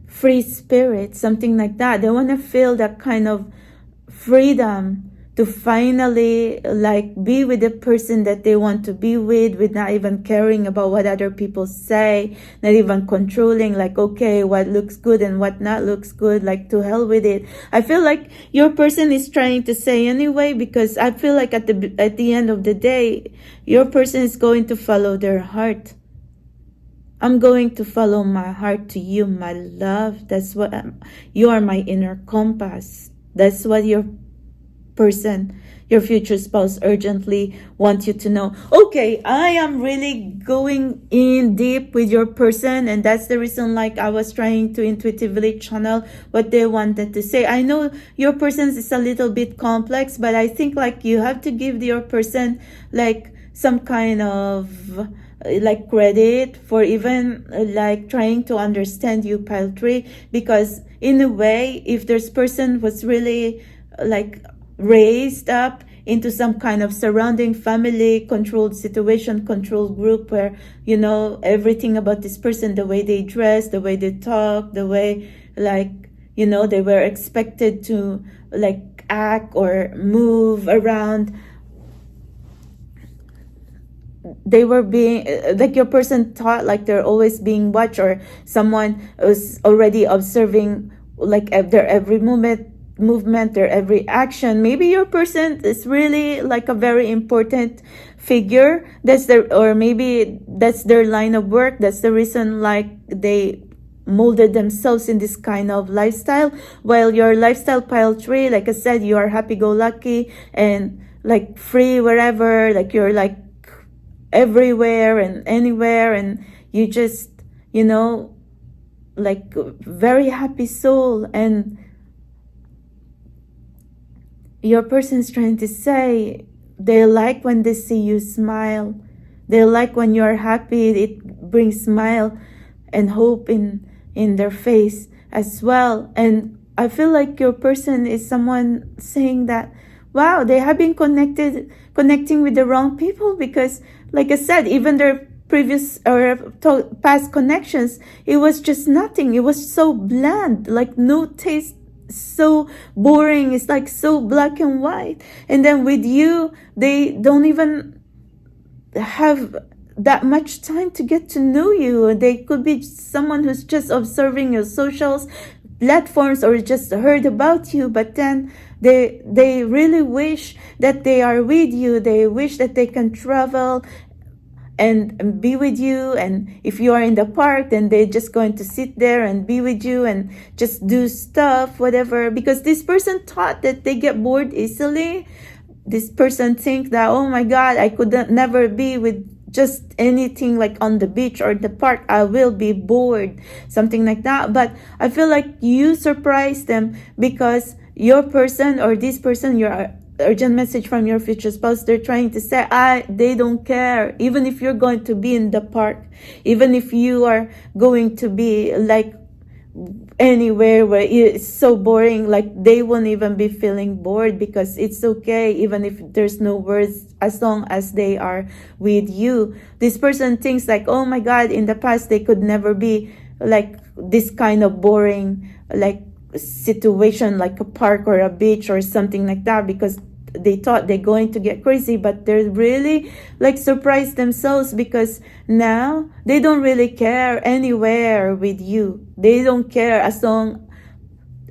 free spirit, something like that. They want to feel that kind of freedom to finally like be with the person that they want to be with not even caring about what other people say, not even controlling, like, okay, what looks good and what not looks good, like, to hell with it. I feel like your person is trying to say anyway, because I feel like at the end of the day, your person is going to follow their heart. I'm going to follow my heart to you, my love. That's what you are, my inner compass. That's what your person, your future spouse, urgently wants you to know. Okay, I am really going in deep with your person, and that's the reason like I was trying to intuitively channel what they wanted to say. I know your person is a little bit complex, but I think like you have to give your person like some kind of like credit for even like trying to understand you, Pile 3, because in a way, if this person was really like raised up into some kind of surrounding family controlled situation, controlled group, where you know everything about this person, the way they dress, the way they talk, the way like you know they were expected to like act or move around, they were being like your person thought like they're always being watched, or someone was already observing like their every movement, their every action. Maybe your person is really like a very important figure. That's their, or maybe that's their line of work. That's the reason like they molded themselves in this kind of lifestyle. While your lifestyle, Pile 3, like I said, you are happy-go-lucky and like free wherever, like you're like everywhere and anywhere, and you just, you know, like very happy soul. And your person is trying to say they like when they see you smile. They like when you're happy. It brings smile and hope in their face as well. And I feel like your person is someone saying that, wow, they have been connecting with the wrong people, because like I said, even their previous or past connections, it was just nothing. It was so bland, like no taste, so boring. It's like so black and white. And then with you, they don't even have that much time to get to know you. They could be someone who's just observing your socials platforms or just heard about you, but then they really wish that they are with you. They wish that they can travel and be with you, and if you are in the park, then they're just going to sit there and be with you and just do stuff, whatever, because this person thought that they get bored easily. This person thinks that, oh my God, I could never be with just anything like on the beach or the park. I will be bored, something like that. But I feel like you surprised them, because your person or this person, your urgent message from your future spouse, they're trying to say, they don't care. Even if you're going to be in the park, even if you are going to be like anywhere where it's so boring, like they won't even be feeling bored, because it's okay even if there's no words, as long as they are with you. This person thinks like, oh my God, in the past they could never be like this kind of boring like situation, like a park or a beach or something like that, because they thought they're going to get crazy, but they're really like surprised themselves, because now they don't really care anywhere with you. They don't care as long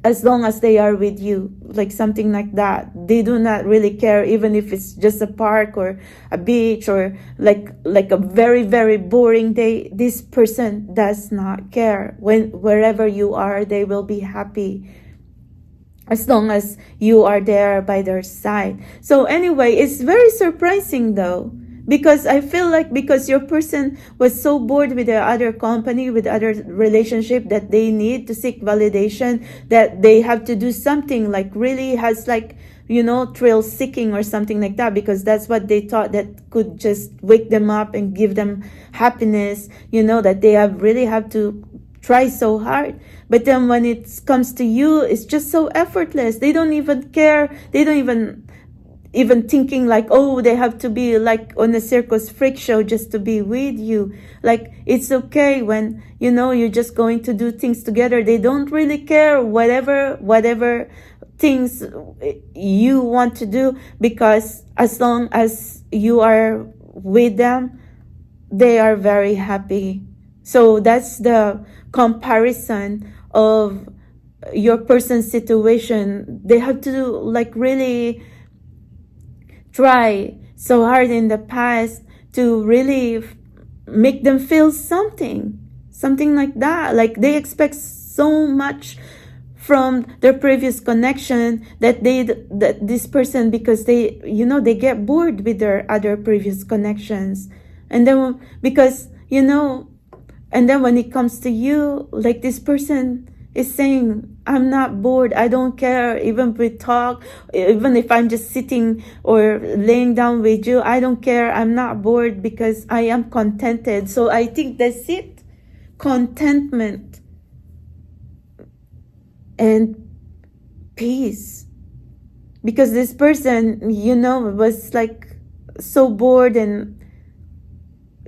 as they are with you, like something like that. They do not really care, even if it's just a park or a beach or like a very, very boring day. This person does not care. Wherever you are, they will be happy as long as you are there by their side. So anyway, it's very surprising though, because I feel like because your person was so bored with the other company, with the other relationship, that they need to seek validation, that they have to do something like really has like, thrill seeking or something like that, because that's what they thought that could just wake them up and give them happiness, that they really have to try so hard. But then when it comes to you, it's just so effortless. They don't even care. They don't even thinking like, oh, they have to be like on a circus freak show just to be with you. Like, it's okay when, you're just going to do things together. They don't really care whatever things you want to do, because as long as you are with them, they are very happy. So that's the comparison of your person's situation. They have to like really try so hard in the past to really make them feel something like that. Like they expect so much from their previous connection that this person, because they get bored with their other previous connections, and then because and then when it comes to you, like this person is saying, I'm not bored. I don't care. Even if we talk, even if I'm just sitting or laying down with you, I don't care. I'm not bored because I am contented. So I think that's it. Contentment and peace. Because this person, was like so bored and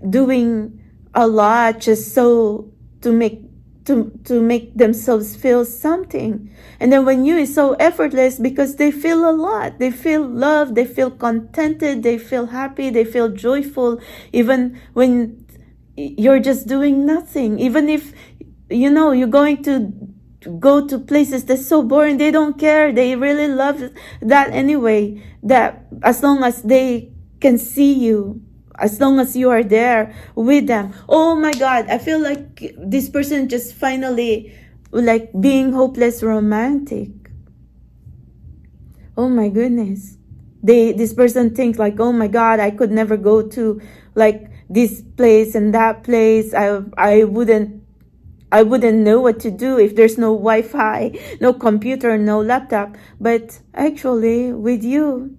doing a lot just so to make themselves feel something. And then when you is so effortless, because they feel a lot. They feel loved, they feel contented, they feel happy, they feel joyful, even when you're just doing nothing. Even if you're going to go to places that's so boring, they don't care. They really love that anyway, that as long as they can see you, as long as you are there with them. Oh my God, I feel like this person just finally like being hopeless romantic. Oh my goodness. This person thinks like, oh my God, I could never go to like this place and that place. I wouldn't know what to do if there's no Wi-Fi, no computer, no laptop. But actually with you,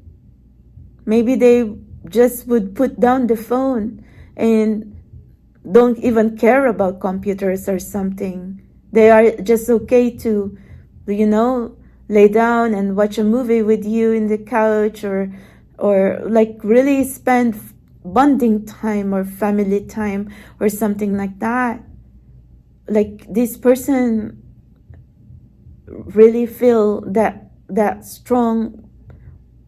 maybe they just would put down the phone and don't even care about computers or something. They are just okay to, lay down and watch a movie with you in the couch, or like really spend bonding time or family time or something like that. Like this person really feel that strong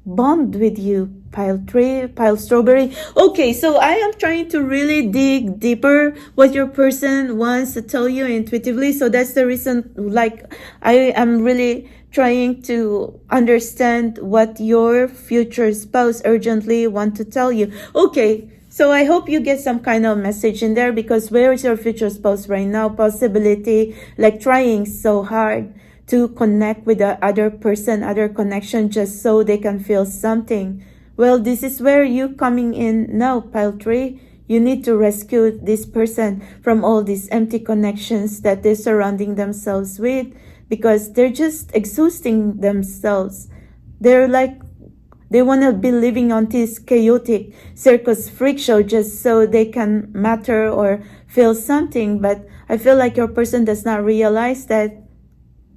bond with you. Pile 3, pile strawberry. Okay, so I am trying to really dig deeper what your person wants to tell you intuitively. So that's the reason, like, I am really trying to understand what your future spouse urgently want to tell you. Okay, so I hope you get some kind of message in there, because where is your future spouse right now? Possibility, like trying so hard to connect with the other person, other connection, just so they can feel something. Well, this is where you coming in now, pile 3. You need to rescue this person from all these empty connections that they're surrounding themselves with, because they're just exhausting themselves. They're like, they want to be living on this chaotic circus freak show just so they can matter or feel something. But I feel like your person does not realize that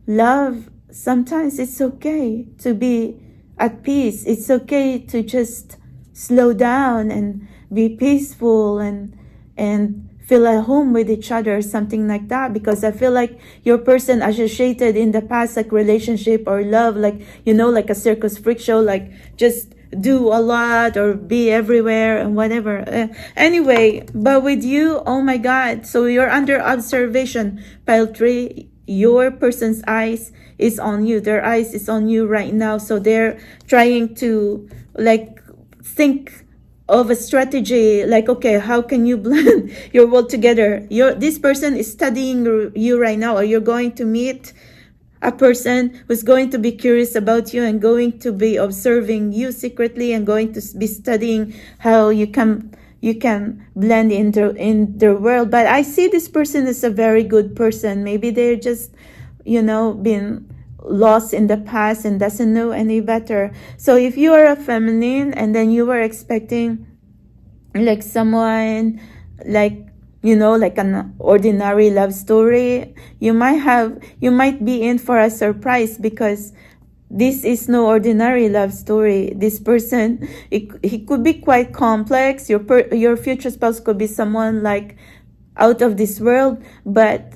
love, sometimes it's okay to be at peace. It's okay to just slow down and be peaceful and feel at home with each other or something like that, because I feel like your person associated in the past, like relationship or love, like, you know, like a circus freak show, like just do a lot or be everywhere and whatever. Anyway, but with you, oh my God, so you're under observation, pile 3. Your person's eyes is on you. Their eyes is on you right now. So they're trying to like think of a strategy, like, okay, how can you blend your world together? This person is studying you right now, or you're going to meet a person who's going to be curious about you and going to be observing you secretly and going to be studying how you can blend in their world. But I see this person as a very good person. Maybe they're just, you know, been lost in the past and doesn't know any better. So if you are a feminine and then you were expecting like someone, like, you know, like an ordinary love story, you might be in for a surprise, because this is no ordinary love story. This person, he could be quite complex. Your future spouse could be someone like out of this world, but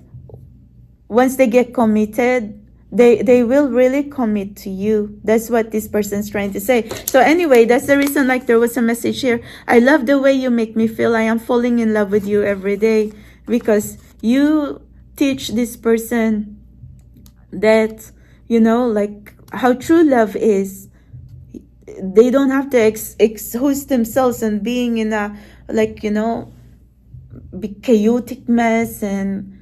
once they get committed, they will really commit to you. That's what this person's trying to say. So anyway, that's the reason, like, there was a message here. I love the way you make me feel. I am falling in love with you every day, because you teach this person that, you know, like how true love is. They don't have to exhaust themselves and being in a, like, you know, chaotic mess and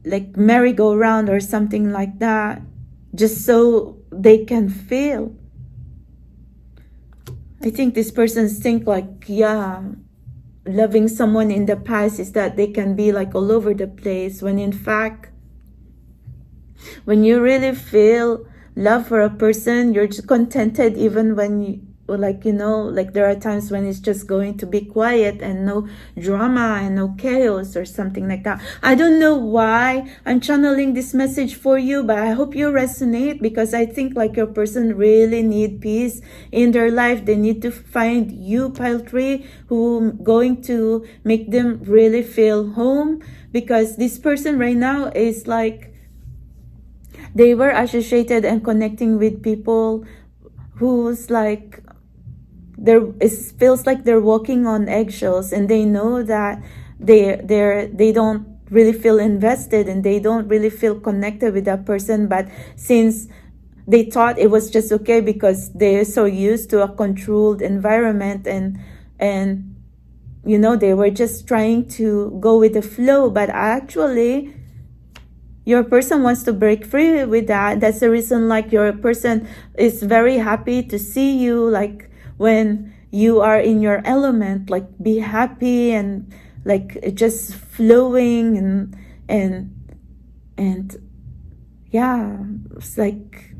like merry-go-round or something like that, just so they can feel. I think this person's think like, yeah, loving someone in the past is that they can be like all over the place, when in fact, when you really feel love for a person, you're just contented even when you, like, you know, like there are times when it's just going to be quiet and no drama and no chaos or something like that. I don't know why I'm channeling this message for you, but I hope you resonate, because I think like your person really need peace in their life. They need to find you, pile 3, who going to make them really feel home, because this person right now is like, they were associated and connecting with people who's like, it feels like they're walking on eggshells, and they know that they don't really feel invested and they don't really feel connected with that person. But since they thought it was just okay because they're so used to a controlled environment, and you know, they were just trying to go with the flow, but actually your person wants to break free with that. That's the reason, like, your person is very happy to see you, like, when you are in your element, like be happy and like just flowing and yeah, it's like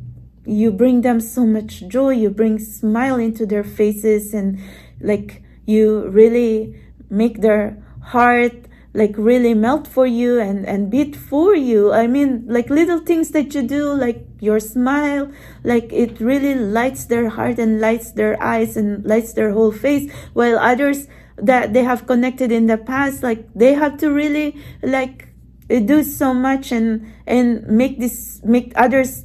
you bring them so much joy, you bring smile into their faces, and like you really make their heart like really melt for you and beat for you. I mean, like little things that you do, like your smile, like it really lights their heart and lights their eyes and lights their whole face. While others that they have connected in the past, like they have to really like do so much and make others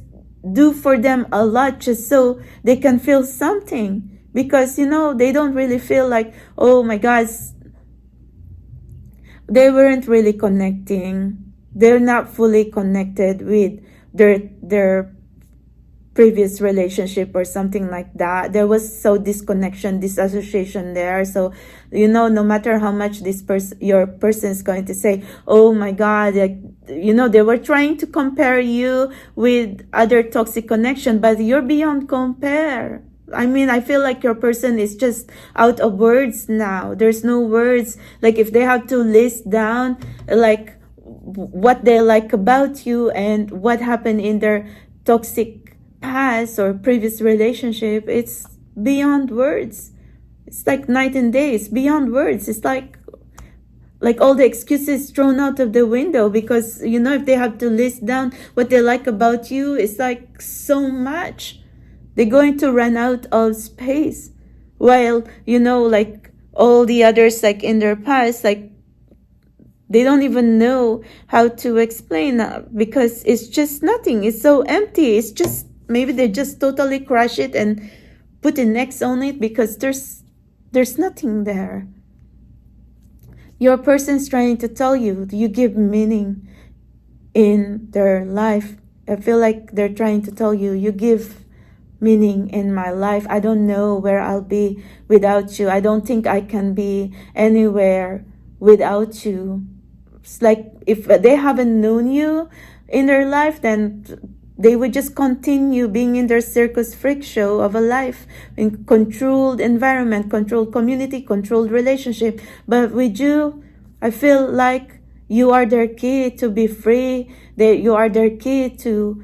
do for them a lot just so they can feel something, because you know, they don't really feel like, oh my God, they weren't really connecting. They're not fully connected with their previous relationship or something like that. There was so disconnection, disassociation there. So, you know, no matter how much your person is going to say, oh my God, like, you know, they were trying to compare you with other toxic connection, but you're beyond compare. I mean, I feel like your person is just out of words now. There's no words. Like if they have to list down like what they like about you and what happened in their toxic past or previous relationship, it's beyond words. It's like night and day. It's beyond words. It's like all the excuses thrown out of the window, because, you know, if they have to list down what they like about you, it's like so much. They're going to run out of space. While, you know, like all the others, like in their past, like they don't even know how to explain, because it's just nothing. It's so empty. It's just, maybe they just totally crush it and put an X on it, because there's nothing there. Your person's trying to tell you, you give meaning in their life. I feel like they're trying to tell you, you give meaning in my life. I don't know where I'll be without you. I don't think I can be anywhere without you. It's like if they haven't known you in their life, then they would just continue being in their circus freak show of a life, in controlled environment, controlled community, controlled relationship. But with you, I feel like you are their key to be free. You are their key to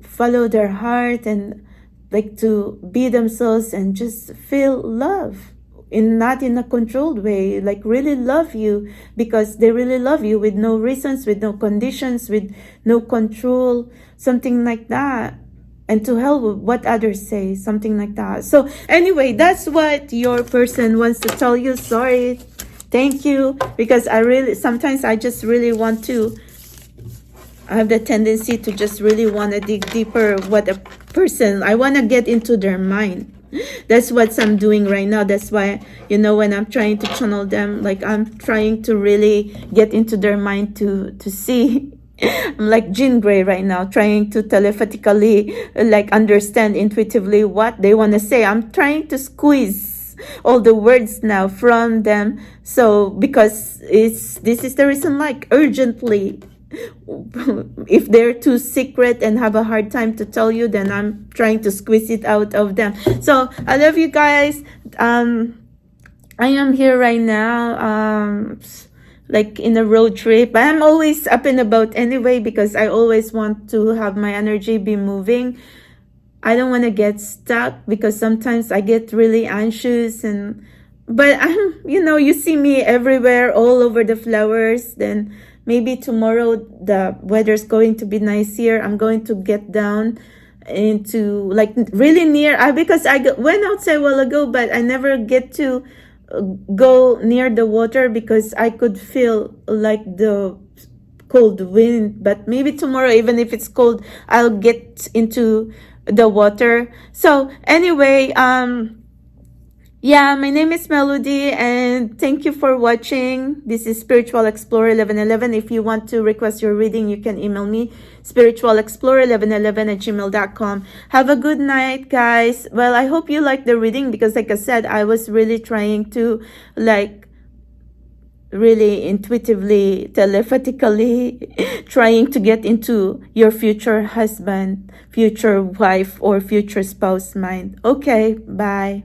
follow their heart, and like to be themselves and just feel love, not in a controlled way, like really love you, because they really love you with no reasons, with no conditions, with no control, something like that. And to hell with what others say, something like that. So anyway, that's what your person wants to tell you. Sorry, thank you, because sometimes I just really want to, I have the tendency to just really want to dig deeper what a person, I want to get into their mind. That's what I'm doing right now. That's why, when I'm trying to channel them, like I'm trying to really get into their mind to see. I'm like Jean Grey right now, trying to telepathically like understand intuitively what they want to say. I'm trying to squeeze all the words now from them. So because this is the reason, like urgently, if they're too secret and have a hard time to tell you, then I'm trying to squeeze it out of them. So I love you guys. I am here right now, like in a road trip. I'm always up and about anyway, because I always want to have my energy be moving. I don't want to get stuck, because sometimes I get really anxious, but I'm, you see me everywhere, all over the flowers. Then maybe tomorrow the weather's going to be nice here. I'm going to get down into like really near, because I went outside a while ago, but I never get to go near the water, because I could feel like the cold wind. But maybe tomorrow, even if it's cold, I'll get into the water. So anyway, yeah, my name is Melody, and thank you for watching. This is Spiritual Explorer 1111. If you want to request your reading, you can email me, spiritualexplorer1111@gmail.com. Have a good night, guys. Well, I hope you like the reading, because like I said, I was really trying to like really intuitively, telepathically trying to get into your future husband, future wife, or future spouse mind. Okay, bye.